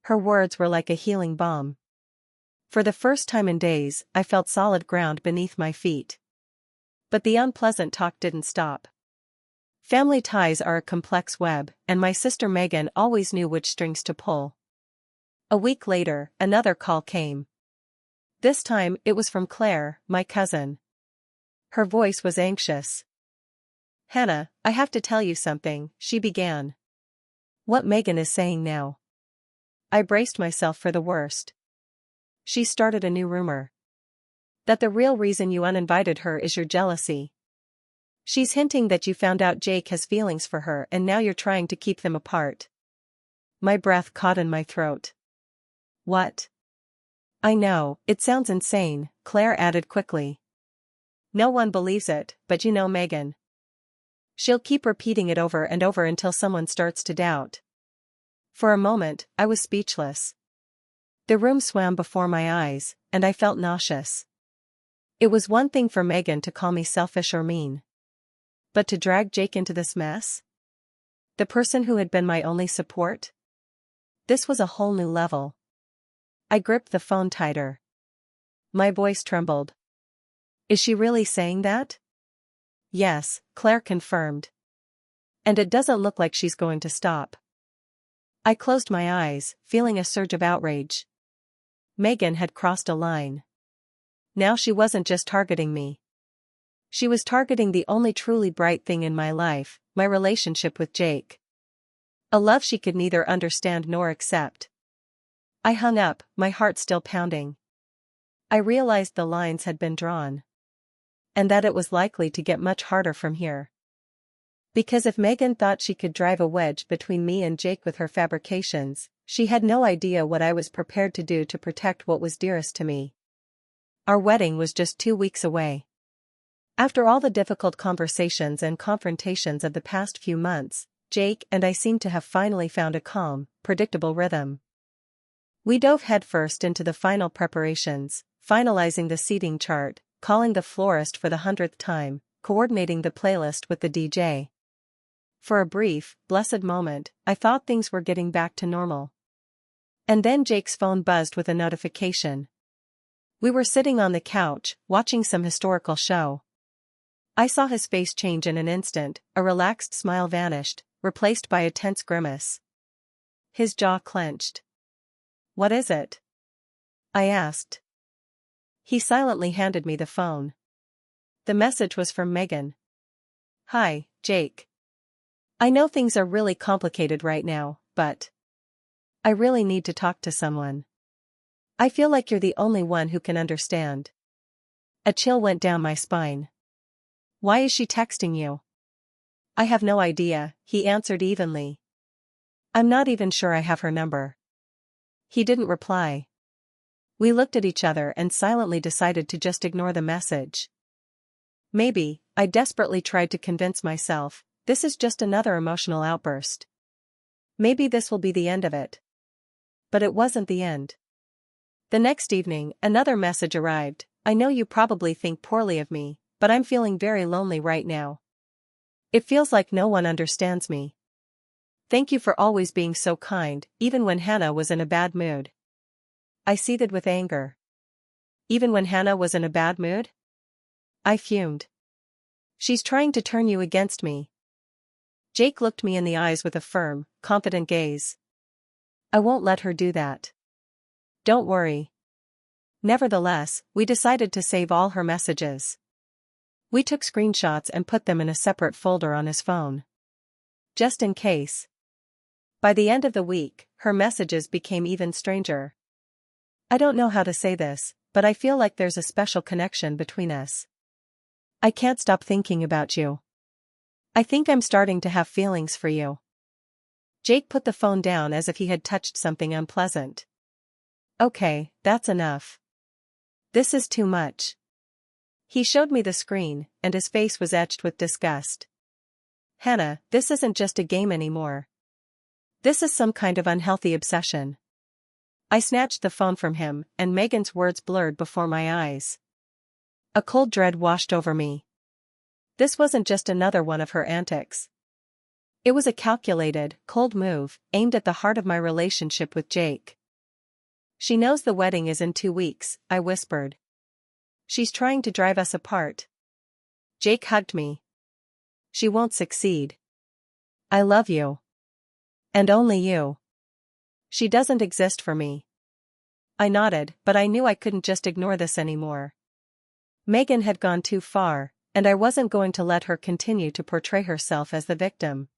Her words were like a healing balm. For the first time in days, I felt solid ground beneath my feet. But the unpleasant talk didn't stop. Family ties are a complex web, and my sister Megan always knew which strings to pull. A week later, another call came. This time, it was from Claire, my cousin. Her voice was anxious. Hannah, I have to tell you something, she began. What Megan is saying now. I braced myself for the worst. She started a new rumor. That the real reason you uninvited her is your jealousy. She's hinting that you found out Jake has feelings for her and now you're trying to keep them apart. My breath caught in my throat. What? I know, it sounds insane, Claire added quickly. No one believes it, but you know Megan. She'll keep repeating it over and over until someone starts to doubt. For a moment, I was speechless. The room swam before my eyes, and I felt nauseous. It was one thing for Megan to call me selfish or mean. But to drag Jake into this mess? The person who had been my only support? This was a whole new level. I gripped the phone tighter. My voice trembled. Is she really saying that? Yes, Claire confirmed. And it doesn't look like she's going to stop. I closed my eyes, feeling a surge of outrage. Megan had crossed a line. Now she wasn't just targeting me. She was targeting the only truly bright thing in my life, my relationship with Jake. A love she could neither understand nor accept. I hung up, my heart still pounding. I realized the lines had been drawn. And that it was likely to get much harder from here. Because if Megan thought she could drive a wedge between me and Jake with her fabrications, she had no idea what I was prepared to do to protect what was dearest to me. Our wedding was just 2 weeks away. After all the difficult conversations and confrontations of the past few months, Jake and I seemed to have finally found a calm, predictable rhythm. We dove headfirst into the final preparations, finalizing the seating chart, calling the florist for the 100th time, coordinating the playlist with the DJ. For a brief, blessed moment, I thought things were getting back to normal. And then Jake's phone buzzed with a notification. We were sitting on the couch, watching some historical show. I saw his face change in an instant, a relaxed smile vanished, replaced by a tense grimace. His jaw clenched. What is it? I asked. He silently handed me the phone. The message was from Megan. Hi, Jake. I know things are really complicated right now, but I really need to talk to someone. I feel like you're the only one who can understand. A chill went down my spine. Why is she texting you? I have no idea, he answered evenly. I'm not even sure I have her number. He didn't reply. We looked at each other and silently decided to just ignore the message. Maybe, I desperately tried to convince myself, this is just another emotional outburst. Maybe this will be the end of it. But it wasn't the end. The next evening, another message arrived. I know you probably think poorly of me, but I'm feeling very lonely right now. It feels like no one understands me. Thank you for always being so kind, even when Hannah was in a bad mood. I seethed with anger. Even when Hannah was in a bad mood? I fumed. She's trying to turn you against me. Jake looked me in the eyes with a firm, confident gaze. I won't let her do that. Don't worry. Nevertheless, we decided to save all her messages. We took screenshots and put them in a separate folder on his phone. Just in case. By the end of the week, her messages became even stranger. I don't know how to say this, but I feel like there's a special connection between us. I can't stop thinking about you. I think I'm starting to have feelings for you. Jake put the phone down as if he had touched something unpleasant. Okay, that's enough. This is too much. He showed me the screen, and his face was etched with disgust. Hannah, this isn't just a game anymore. This is some kind of unhealthy obsession. I snatched the phone from him, and Megan's words blurred before my eyes. A cold dread washed over me. This wasn't just another one of her antics. It was a calculated, cold move, aimed at the heart of my relationship with Jake. She knows the wedding is in 2 weeks, I whispered. She's trying to drive us apart. Jake hugged me. She won't succeed. I love you. And only you. She doesn't exist for me. I nodded, but I knew I couldn't just ignore this anymore. Megan had gone too far, and I wasn't going to let her continue to portray herself as the victim.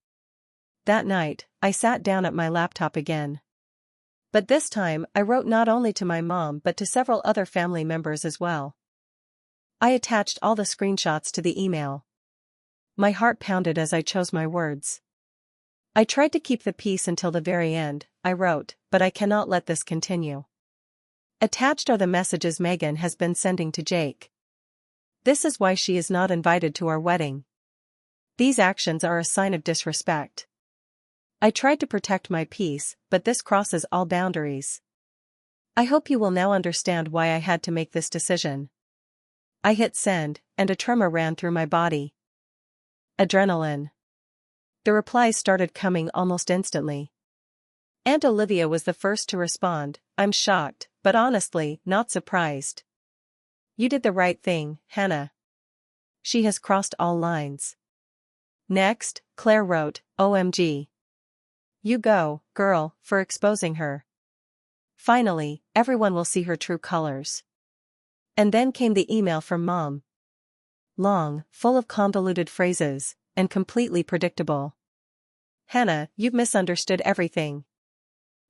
That night, I sat down at my laptop again. But this time, I wrote not only to my mom but to several other family members as well. I attached all the screenshots to the email. My heart pounded as I chose my words. I tried to keep the peace until the very end, I wrote, but I cannot let this continue. Attached are the messages Megan has been sending to Jake. This is why she is not invited to our wedding. These actions are a sign of disrespect. I tried to protect my peace, but this crosses all boundaries. I hope you will now understand why I had to make this decision. I hit send, and a tremor ran through my body. Adrenaline. The replies started coming almost instantly. Aunt Olivia was the first to respond. I'm shocked, but honestly, not surprised. You did the right thing, Hannah. She has crossed all lines. Next, Claire wrote, OMG. You go, girl, for exposing her. Finally, everyone will see her true colors. And then came the email from Mom. Long, full of convoluted phrases, and completely predictable. Hannah, you've misunderstood everything.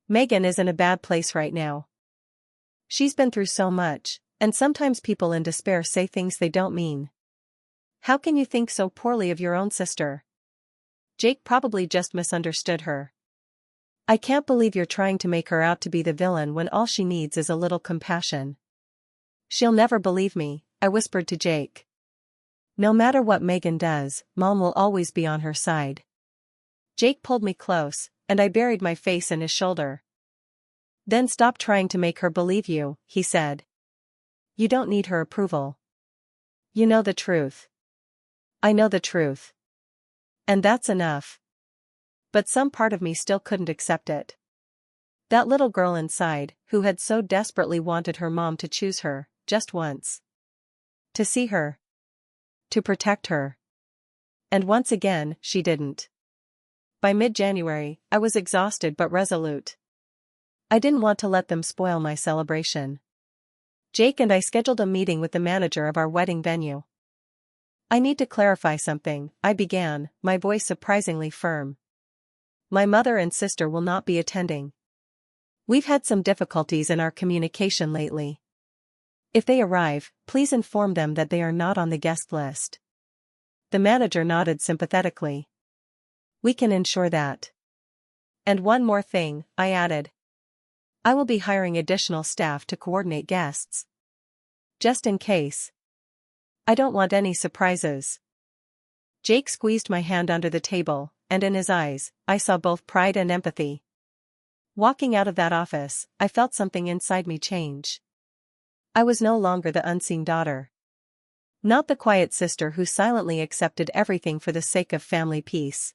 Megan is in a bad place right now. She's been through so much, and sometimes people in despair say things they don't mean. How can you think so poorly of your own sister? Jake probably just misunderstood her. I can't believe you're trying to make her out to be the villain when all she needs is a little compassion. She'll never believe me, I whispered to Jake. No matter what Megan does, Mom will always be on her side. Jake pulled me close, and I buried my face in his shoulder. Then stop trying to make her believe you, he said. You don't need her approval. You know the truth. I know the truth. And that's enough. But some part of me still couldn't accept it. That little girl inside, who had so desperately wanted her mom to choose her, just once. To see her. To protect her. And once again, she didn't. By mid-January, I was exhausted but resolute. I didn't want to let them spoil my celebration. Jake and I scheduled a meeting with the manager of our wedding venue. I need to clarify something, I began, my voice surprisingly firm. My mother and sister will not be attending. We've had some difficulties in our communication lately. If they arrive, please inform them that they are not on the guest list. The manager nodded sympathetically. We can ensure that. And one more thing, I added. I will be hiring additional staff to coordinate guests. Just in case. I don't want any surprises. Jake squeezed my hand under the table, and in his eyes, I saw both pride and empathy. Walking out of that office, I felt something inside me change. I was no longer the unseen daughter. Not the quiet sister who silently accepted everything for the sake of family peace.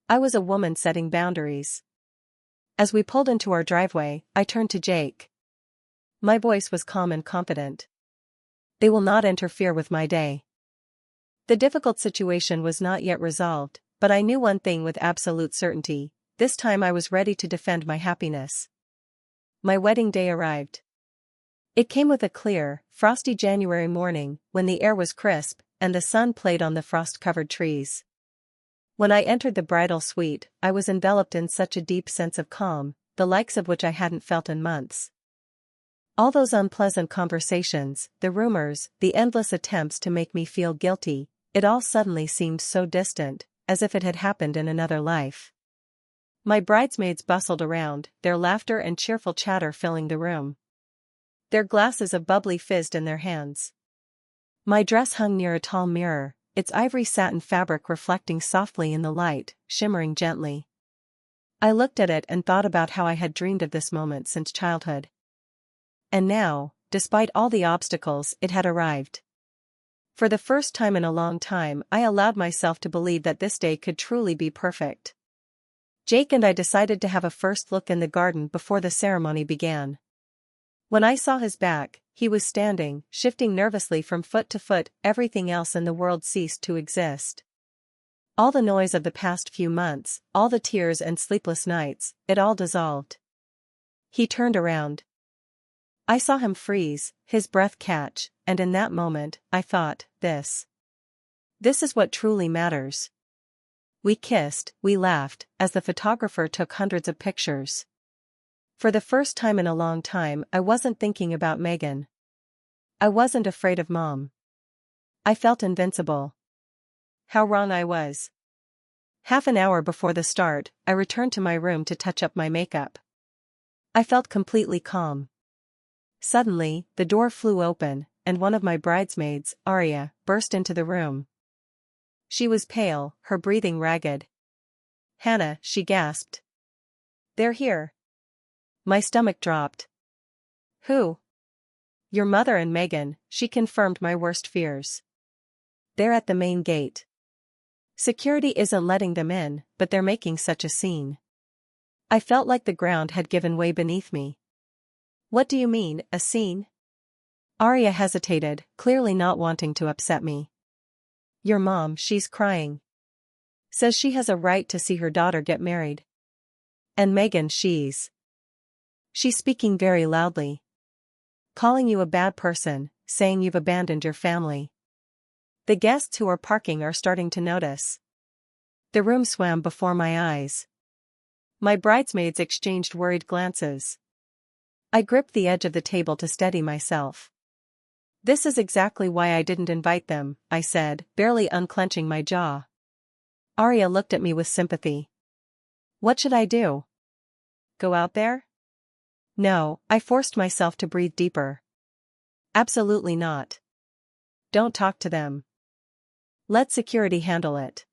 I was a woman setting boundaries. As we pulled into our driveway, I turned to Jake. My voice was calm and confident. They will not interfere with my day. The difficult situation was not yet resolved, but I knew one thing with absolute certainty. This time I was ready to defend my happiness. My wedding day arrived. It came with a clear, frosty January morning, when the air was crisp, and the sun played on the frost-covered trees. When I entered the bridal suite, I was enveloped in such a deep sense of calm, the likes of which I hadn't felt in months. All those unpleasant conversations, the rumors, the endless attempts to make me feel guilty, it all suddenly seemed so distant, as if it had happened in another life. My bridesmaids bustled around, their laughter and cheerful chatter filling the room. Their glasses of bubbly fizzed in their hands. My dress hung near a tall mirror, its ivory satin fabric reflecting softly in the light, shimmering gently. I looked at it and thought about how I had dreamed of this moment since childhood. And now, despite all the obstacles, it had arrived. For the first time in a long time, I allowed myself to believe that this day could truly be perfect. Jake and I decided to have a first look in the garden before the ceremony began. When I saw his back, he was standing, shifting nervously from foot to foot. Everything else in the world ceased to exist. All the noise of the past few months, all the tears and sleepless nights, it all dissolved. He turned around. I saw him freeze, his breath catch, and in that moment, I thought, this is what truly matters. We kissed, we laughed, as the photographer took hundreds of pictures. For the first time in a long time, I wasn't thinking about Megan. I wasn't afraid of Mom. I felt invincible. How wrong I was. Half an hour before the start, I returned to my room to touch up my makeup. I felt completely calm. Suddenly, the door flew open, and one of my bridesmaids, Aria, burst into the room. She was pale, her breathing ragged. "Hannah," she gasped. "They're here." My stomach dropped. "Who?" "Your mother and Megan," she confirmed my worst fears. "They're at the main gate. Security isn't letting them in, but they're making such a scene." I felt like the ground had given way beneath me. "What do you mean, a scene?" Aria hesitated, clearly not wanting to upset me. "Your mom, she's crying. Says she has a right to see her daughter get married. And Megan, she's speaking very loudly. Calling you a bad person, saying you've abandoned your family. The guests who are parking are starting to notice." The room swam before my eyes. My bridesmaids exchanged worried glances. I gripped the edge of the table to steady myself. "This is exactly why I didn't invite them," I said, barely unclenching my jaw. Aria looked at me with sympathy. "What should I do? Go out there?" "No," I forced myself to breathe deeper. "Absolutely not. Don't talk to them. Let security handle it.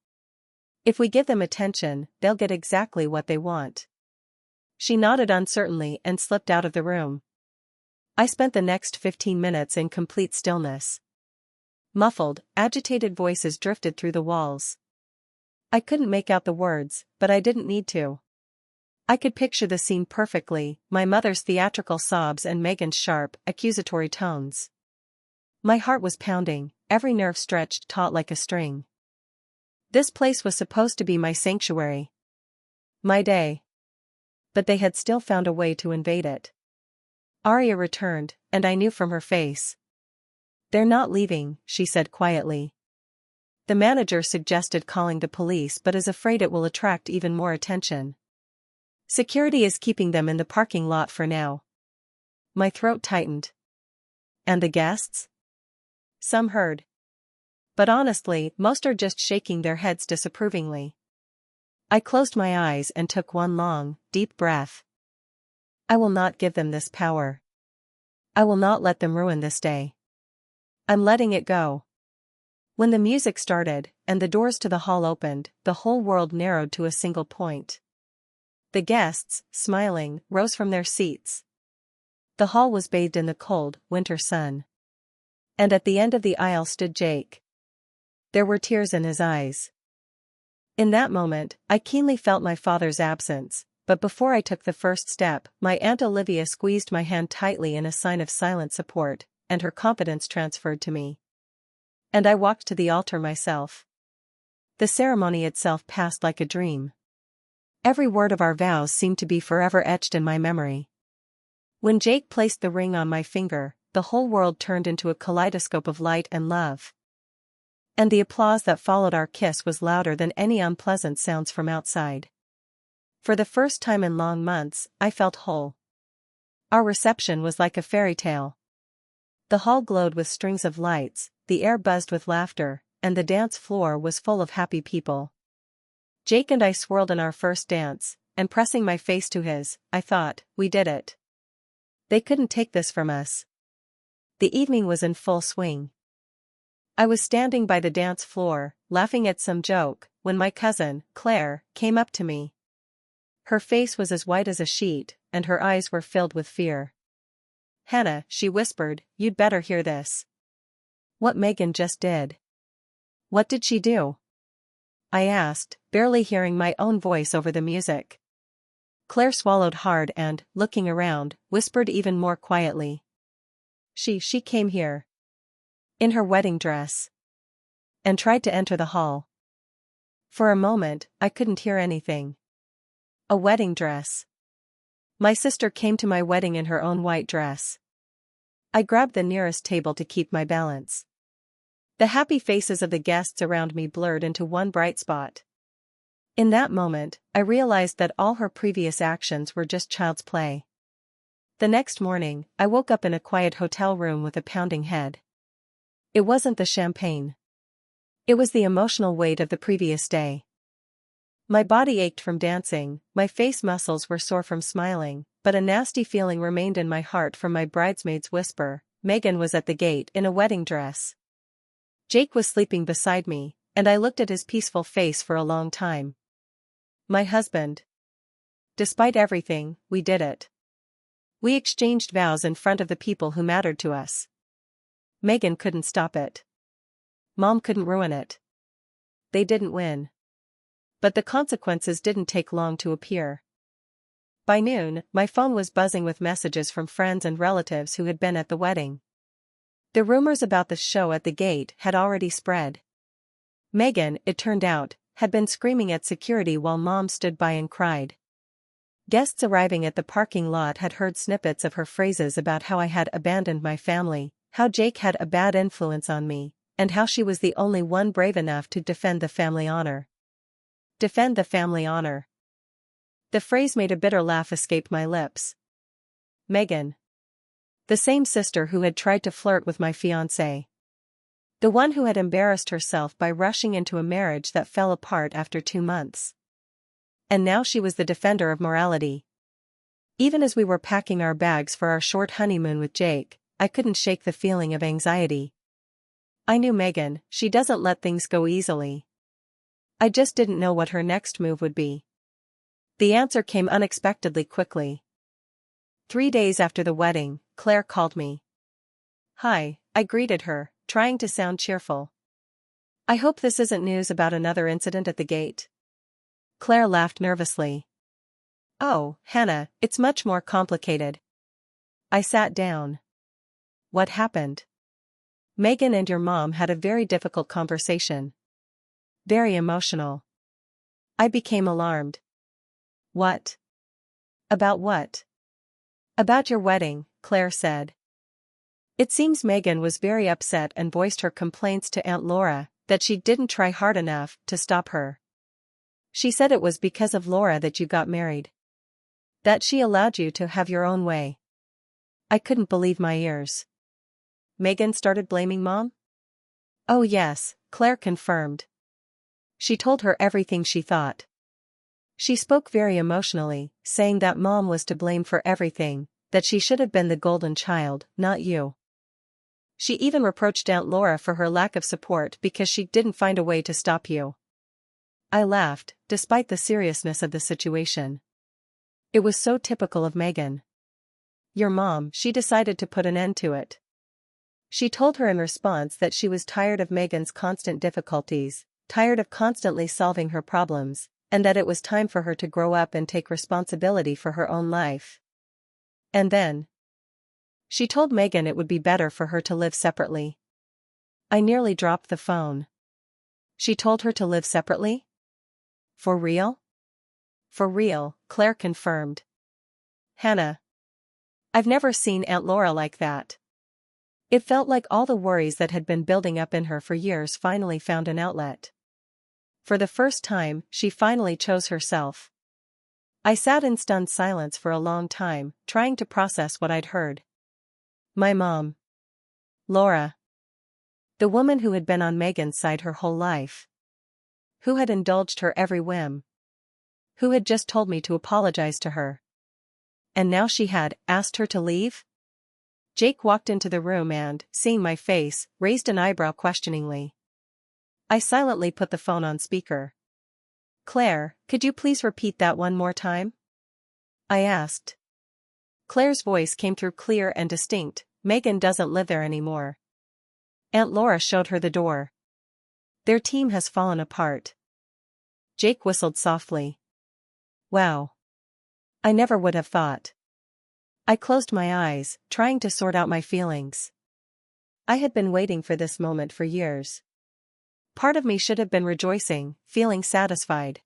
If we give them attention, they'll get exactly what they want." She nodded uncertainly and slipped out of the room. I spent the next 15 minutes in complete stillness. Muffled, agitated voices drifted through the walls. I couldn't make out the words, but I didn't need to. I could picture the scene perfectly, my mother's theatrical sobs and Megan's sharp, accusatory tones. My heart was pounding, every nerve stretched taut like a string. This place was supposed to be my sanctuary. My day. But they had still found a way to invade it. Aria returned, and I knew from her face. "They're not leaving," she said quietly. "The manager suggested calling the police but is afraid it will attract even more attention. Security is keeping them in the parking lot for now." My throat tightened. "And the guests?" Some heard. But honestly, most are just shaking their heads disapprovingly. I closed my eyes and took one long, deep breath. I will not give them this power. I will not let them ruin this day. I'm letting it go. When the music started, and the doors to the hall opened, the whole world narrowed to a single point. The guests, smiling, rose from their seats. The hall was bathed in the cold, winter sun. And at the end of the aisle stood Jake. There were tears in his eyes. In that moment, I keenly felt my father's absence, but before I took the first step, my Aunt Olivia squeezed my hand tightly in a sign of silent support, and her confidence transferred to me. And I walked to the altar myself. The ceremony itself passed like a dream. Every word of our vows seemed to be forever etched in my memory. When Jake placed the ring on my finger, the whole world turned into a kaleidoscope of light and love. And the applause that followed our kiss was louder than any unpleasant sounds from outside. For the first time in long months, I felt whole. Our reception was like a fairy tale. The hall glowed with strings of lights, the air buzzed with laughter, and the dance floor was full of happy people. Jake and I swirled in our first dance, and pressing my face to his, I thought, we did it. They couldn't take this from us. The evening was in full swing. I was standing by the dance floor, laughing at some joke, when my cousin, Claire, came up to me. Her face was as white as a sheet, and her eyes were filled with fear. "Hannah," she whispered, "you'd better hear this. What Megan just did." "What did she do?" I asked, barely hearing my own voice over the music. Claire swallowed hard and, looking around, whispered even more quietly. She came here. In her wedding dress. And tried to enter the hall." For a moment, I couldn't hear anything. A wedding dress. My sister came to my wedding in her own white dress. I grabbed the nearest table to keep my balance. The happy faces of the guests around me blurred into one bright spot. In that moment, I realized that all her previous actions were just child's play. The next morning, I woke up in a quiet hotel room with a pounding head. It wasn't the champagne. It was the emotional weight of the previous day. My body ached from dancing, my face muscles were sore from smiling, but a nasty feeling remained in my heart from my bridesmaid's whisper. Megan was at the gate in a wedding dress. Jake was sleeping beside me, and I looked at his peaceful face for a long time. My husband. Despite everything, we did it. We exchanged vows in front of the people who mattered to us. Megan couldn't stop it. Mom couldn't ruin it. They didn't win. But the consequences didn't take long to appear. By noon, my phone was buzzing with messages from friends and relatives who had been at the wedding. The rumors about the show at the gate had already spread. Megan, it turned out, had been screaming at security while Mom stood by and cried. Guests arriving at the parking lot had heard snippets of her phrases about how I had abandoned my family, how Jake had a bad influence on me, and how she was the only one brave enough to defend the family honor. Defend the family honor. The phrase made a bitter laugh escape my lips. Megan. The same sister who had tried to flirt with my fiancé. The one who had embarrassed herself by rushing into a marriage that fell apart after 2 months. And now she was the defender of morality. Even as we were packing our bags for our short honeymoon with Jake, I couldn't shake the feeling of anxiety. I knew Megan, she doesn't let things go easily. I just didn't know what her next move would be. The answer came unexpectedly quickly. 3 days after the wedding, Claire called me. "Hi," I greeted her, trying to sound cheerful. "I hope this isn't news about another incident at the gate." Claire laughed nervously. "Oh, Hannah, it's much more complicated." I sat down. "What happened?" "Megan and your mom had a very difficult conversation. Very emotional." I became alarmed. "What?" "About what?" "About your wedding," Claire said. "It seems Megan was very upset and voiced her complaints to Aunt Laura, that she didn't try hard enough to stop her. She said it was because of Laura that you got married. That she allowed you to have your own way." I couldn't believe my ears. Megan started blaming Mom? "Oh yes," Claire confirmed. "She told her everything she thought. She spoke very emotionally, saying that Mom was to blame for everything, that she should have been the golden child, not you. She even reproached Aunt Laura for her lack of support because she didn't find a way to stop you." I laughed, despite the seriousness of the situation. It was so typical of Megan. Your mom, she decided to put an end to it. She told her in response that she was tired of Megan's constant difficulties, tired of constantly solving her problems, and that it was time for her to grow up and take responsibility for her own life. And then she told Megan it would be better for her to live separately. I nearly dropped the phone. She told her to live separately? For real? For real, Claire confirmed. Hannah. I've never seen Aunt Laura like that. It felt like all the worries that had been building up in her for years finally found an outlet. For the first time, she finally chose herself. I sat in stunned silence for a long time, trying to process what I'd heard. My mom. Laura. The woman who had been on Megan's side her whole life. Who had indulged her every whim. Who had just told me to apologize to her. And now she had asked her to leave? Jake walked into the room and, seeing my face, raised an eyebrow questioningly. I silently put the phone on speaker. "Claire, could you please repeat that one more time?" I asked. Claire's voice came through clear and distinct. "Megan doesn't live there anymore. Aunt Laura showed her the door. Their team has fallen apart." Jake whistled softly. Wow. I never would have thought. I closed my eyes, trying to sort out my feelings. I had been waiting for this moment for years. Part of me should have been rejoicing, feeling satisfied.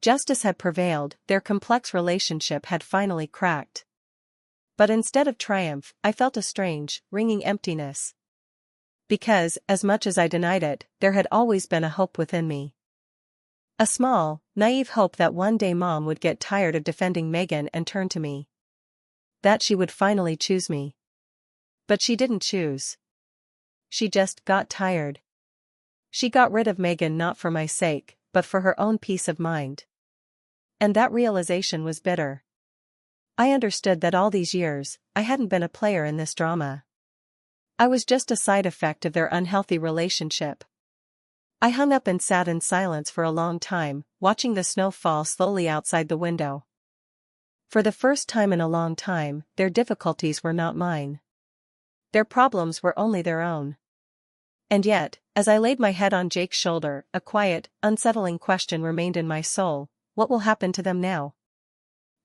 Justice had prevailed, their complex relationship had finally cracked. But instead of triumph, I felt a strange, ringing emptiness. Because, as much as I denied it, there had always been a hope within me. A small, naive hope that one day Mom would get tired of defending Megan and turn to me. That she would finally choose me. But she didn't choose. She just got tired. She got rid of Megan not for my sake, but for her own peace of mind. And that realization was bitter. I understood that all these years, I hadn't been a player in this drama. I was just a side effect of their unhealthy relationship. I hung up and sat in silence for a long time, watching the snow fall slowly outside the window. For the first time in a long time, their difficulties were not mine. Their problems were only their own. And yet, as I laid my head on Jake's shoulder, a quiet, unsettling question remained in my soul: what will happen to them now?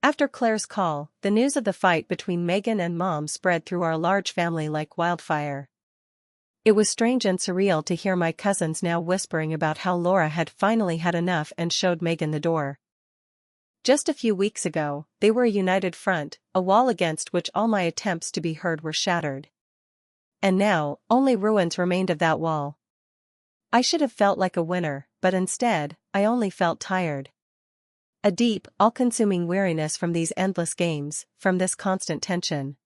After Claire's call, the news of the fight between Megan and Mom spread through our large family like wildfire. It was strange and surreal to hear my cousins now whispering about how Laura had finally had enough and showed Megan the door. Just a few weeks ago, they were a united front, a wall against which all my attempts to be heard were shattered. And now, only ruins remained of that wall. I should have felt like a winner, but instead, I only felt tired. A deep, all-consuming weariness from these endless games, from this constant tension.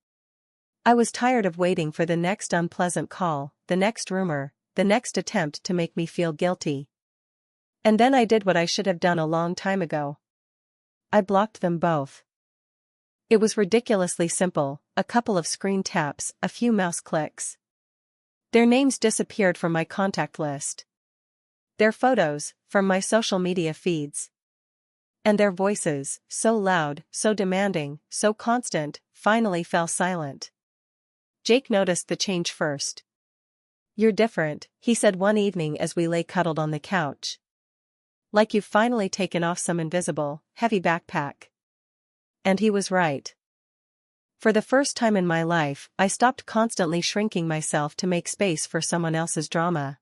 I was tired of waiting for the next unpleasant call, the next rumor, the next attempt to make me feel guilty. And then I did what I should have done a long time ago. I blocked them both. It was ridiculously simple, a couple of screen taps, a few mouse clicks. Their names disappeared from my contact list. Their photos, from my social media feeds. And their voices, so loud, so demanding, so constant, finally fell silent. Jake noticed the change first. "You're different," he said one evening as we lay cuddled on the couch. "Like you've finally taken off some invisible, heavy backpack." And he was right. For the first time in my life, I stopped constantly shrinking myself to make space for someone else's drama.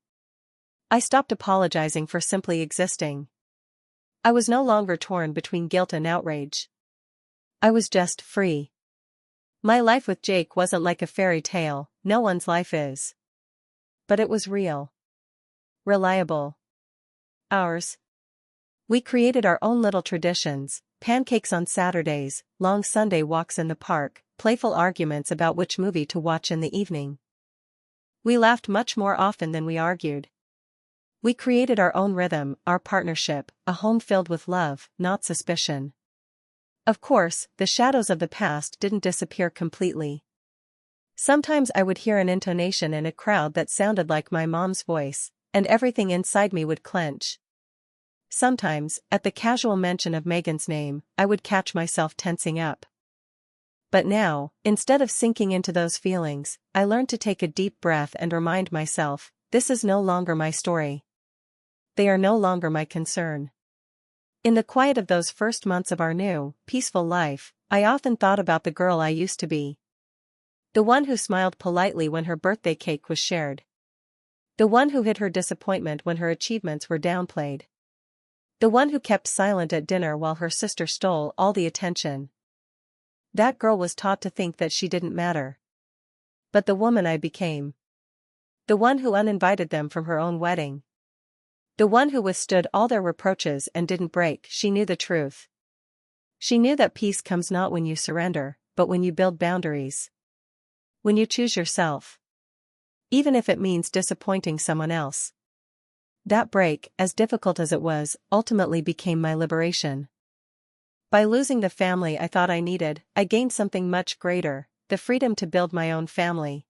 I stopped apologizing for simply existing. I was no longer torn between guilt and outrage. I was just free. My life with Jake wasn't like a fairy tale, no one's life is. But it was real. Reliable. Ours. We created our own little traditions: pancakes on Saturdays, long Sunday walks in the park, playful arguments about which movie to watch in the evening. We laughed much more often than we argued. We created our own rhythm, our partnership, a home filled with love, not suspicion. Of course, the shadows of the past didn't disappear completely. Sometimes I would hear an intonation in a crowd that sounded like my mom's voice, and everything inside me would clench. Sometimes, at the casual mention of Megan's name, I would catch myself tensing up. But now, instead of sinking into those feelings, I learned to take a deep breath and remind myself, this is no longer my story. They are no longer my concern. In the quiet of those first months of our new, peaceful life, I often thought about the girl I used to be. The one who smiled politely when her birthday cake was shared. The one who hid her disappointment when her achievements were downplayed. The one who kept silent at dinner while her sister stole all the attention. That girl was taught to think that she didn't matter. But the woman I became. The one who uninvited them from her own wedding. The one who withstood all their reproaches and didn't break. She knew the truth. She knew that peace comes not when you surrender, but when you build boundaries. When you choose yourself. even if it means disappointing someone else. That break, as difficult as it was, ultimately became my liberation. By losing the family I thought I needed, I gained something much greater, the freedom to build my own family.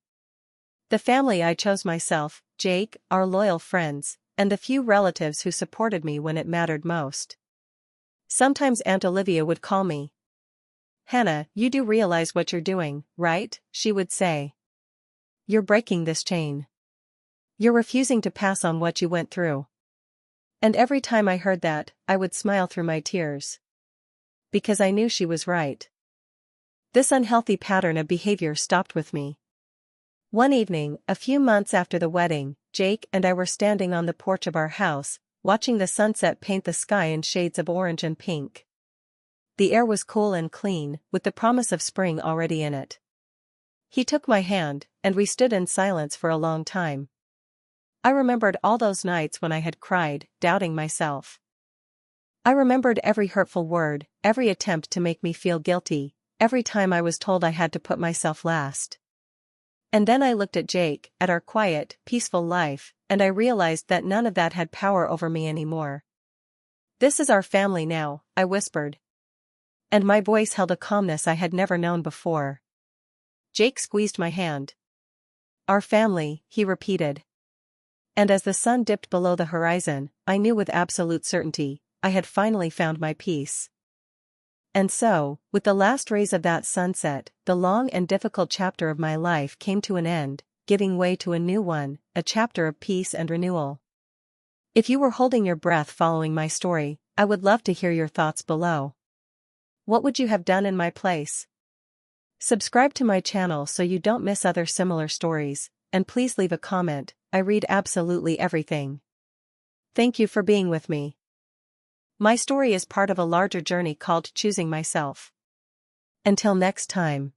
The family I chose myself, Jake, our loyal friends, and the few relatives who supported me when it mattered most. Sometimes Aunt Olivia would call me. "Hannah, you do realize what you're doing, right?" she would say. "You're breaking this chain. You're refusing to pass on what you went through." And every time I heard that, I would smile through my tears. Because I knew she was right. This unhealthy pattern of behavior stopped with me. One evening, a few months after the wedding, Jake and I were standing on the porch of our house, watching the sunset paint the sky in shades of orange and pink. The air was cool and clean, with the promise of spring already in it. He took my hand, and we stood in silence for a long time. I remembered all those nights when I had cried, doubting myself. I remembered every hurtful word, every attempt to make me feel guilty, every time I was told I had to put myself last. And then I looked at Jake, at our quiet, peaceful life, and I realized that none of that had power over me anymore. "This is our family now," I whispered. And my voice held a calmness I had never known before. Jake squeezed my hand. "Our family," he repeated. And as the sun dipped below the horizon, I knew with absolute certainty, I had finally found my peace. And so, with the last rays of that sunset, the long and difficult chapter of my life came to an end, giving way to a new one, a chapter of peace and renewal. If you were holding your breath following my story, I would love to hear your thoughts below. What would you have done in my place? Subscribe to my channel so you don't miss other similar stories, and please leave a comment. I read absolutely everything. Thank you for being with me. My story is part of a larger journey called choosing myself. Until next time.